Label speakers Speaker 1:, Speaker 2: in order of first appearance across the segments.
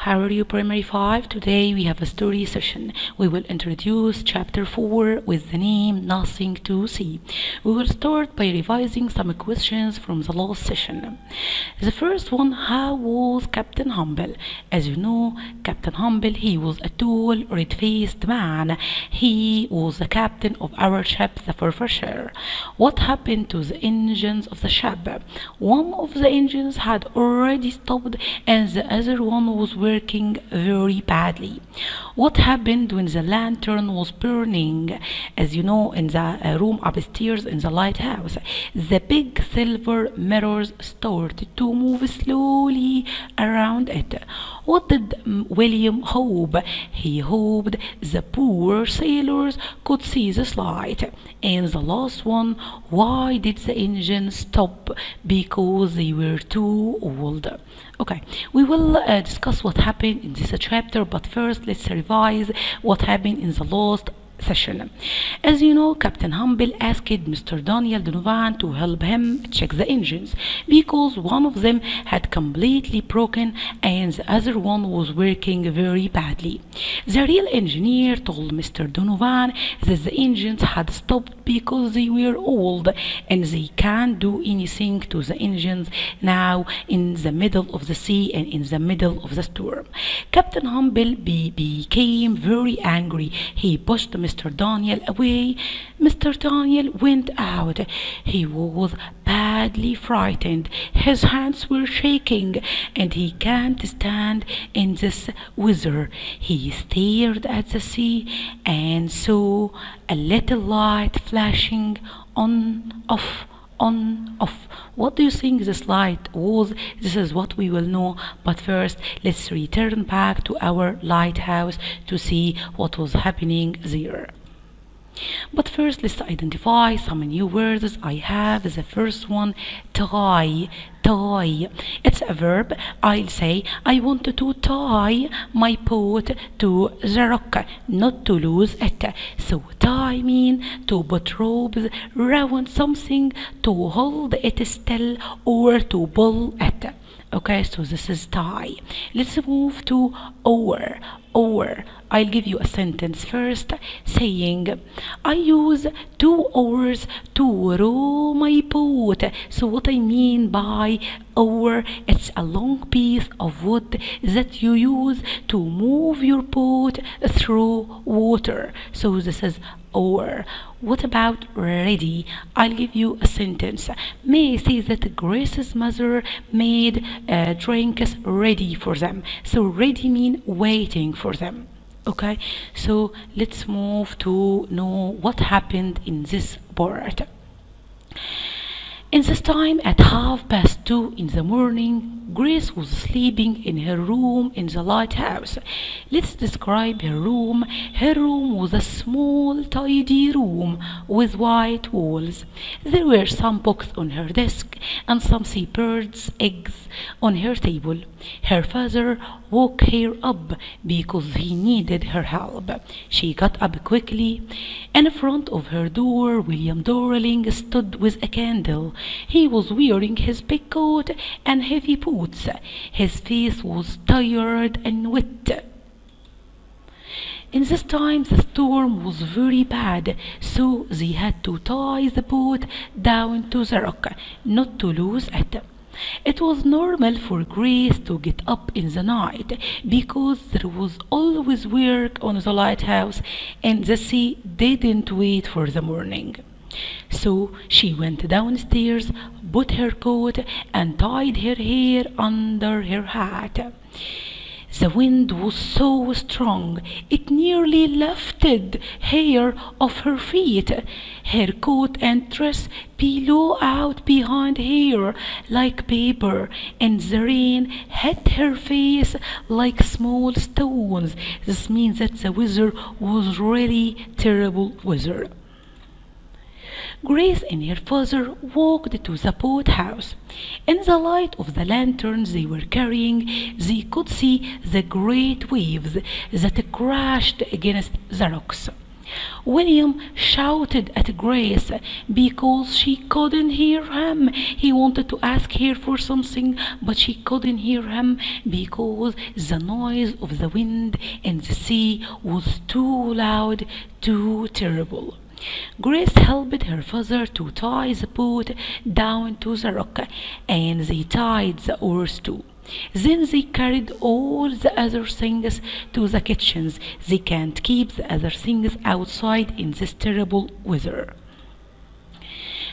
Speaker 1: How are you, Primary 5? Today we have a story session. We will introduce Chapter 4 with the name Nothing to See. We will start by revising some questions from the last session. The first one, how was Captain Humble? As you know, Captain Humble, he was a tall, red-faced man. He was the captain of our ship, the Forfarshire. What happened to the engines of the ship? One of the engines had already stopped and the other one was working very badly. What happened when the lantern was burning? As you know, in the room upstairs in the lighthouse, the big silver mirrors started to move slowly around it. What did William hope? He hoped the poor sailors could see this light. And the last one, why did the engine stop? Because they were too old. Okay, we will discuss what happened in this chapter, but first let's revise what happened in the last session. As you know, Captain Humble asked Mr. Daniel Donovan to help him check the engines because one of them had completely broken and the other one was working very badly. The real engineer told Mr. Donovan that the engines had stopped because they were old and they can't do anything to the engines now in the middle of the sea and in the middle of the storm. Captain Humble became very angry. He pushed Mr. Daniel away. Mr. Daniel went out. He was badly frightened. His hands were shaking and he can't stand in this weather. He stared at the sea and saw a little light flashing on, off, on, off. What do you think this light was? This is what we will know, but first let's return back to our lighthouse to see what was happening there. But first let's identify some new words I have. The first one, tie. Tie. It's a verb. I'll say I want to tie my boat to the rock, not to lose it. So tie mean to put ropes around something to hold it still or to pull it. Okay, so this is tie. Let's move to oar. Oar. I'll give you a sentence first saying I use 2 oars to row my boat. So what I mean by oar, it's a long piece of wood that you use to move your boat through water. So this is oar. What about ready? I'll give you a sentence. May say that Grace's mother made drinks ready for them. So ready mean waiting for them. Okay, so let's move to know what happened in this part. In this time at 2:30 in the morning, Grace was sleeping in her room in the lighthouse. Let's describe her room. Her room was a small, tidy room with white walls. There were some books on her desk and some seabirds' eggs on her table. Her father woke her up because he needed her help. She got up quickly. In front of her door, William Darling stood with a candle. He was wearing his big coat and heavy boots. His face was tired and wet. In this time the storm was very bad, so they had to tie the boat down to the rock, not to lose it. It was normal for Grace to get up in the night because there was always work on the lighthouse and the sea didn't wait for the morning. So she went downstairs, put her coat and tied her hair under her hat. The wind was so strong it nearly lifted hair off her feet. Her coat and dress blew out behind her like paper, and the rain hit her face like small stones. This means that the weather was really terrible weather. Grace and her father walked to the boathouse. In the light of the lanterns they were carrying, they could see the great waves that crashed against the rocks. William shouted at Grace because she couldn't hear him. He wanted to ask her for something, but she couldn't hear him because the noise of the wind and the sea was too loud, too terrible. Grace helped her father to tie the boat down to the rock, and they tied the oars too. Then they carried all the other things to the kitchens. They can't keep the other things outside in this terrible weather.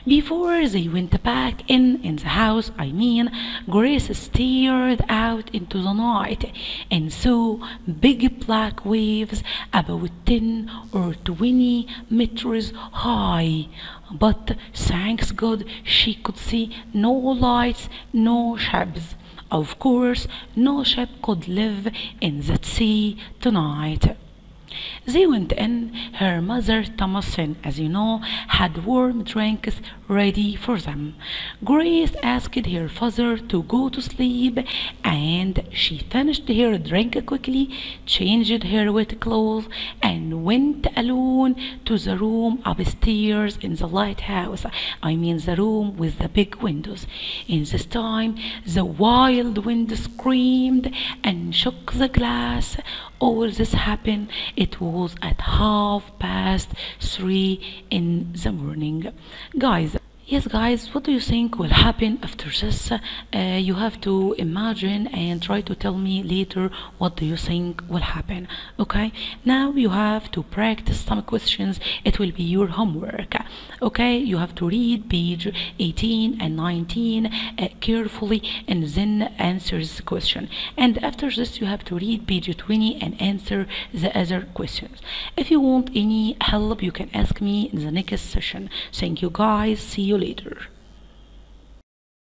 Speaker 1: Before they went back in the house, Grace stared out into the night and saw big black waves about 10 or 20 meters high. But thanks God she could see no lights, no ships. Of course, no ship could live in that sea tonight. They went in. Her mother, Thomasin, as you know, had warm drinks ready for them. Grace asked her father to go to sleep, and she finished her drink quickly, changed her wet clothes, and went alone to the room upstairs in the lighthouse. The room with the big windows. In this time, the wild wind screamed and shook the glass. All this happened. It was at 3:30 in the morning. Guys, what do you think will happen after this? You have to imagine and try to tell me later what do you think will happen. Okay, now you have to practice some questions. It will be your homework. Okay, you have to read page 18 and 19 carefully and then answer this question. And after this, you have to read page 20 and answer the other questions. If you want any help, you can ask me in the next session. Thank you guys. See you later.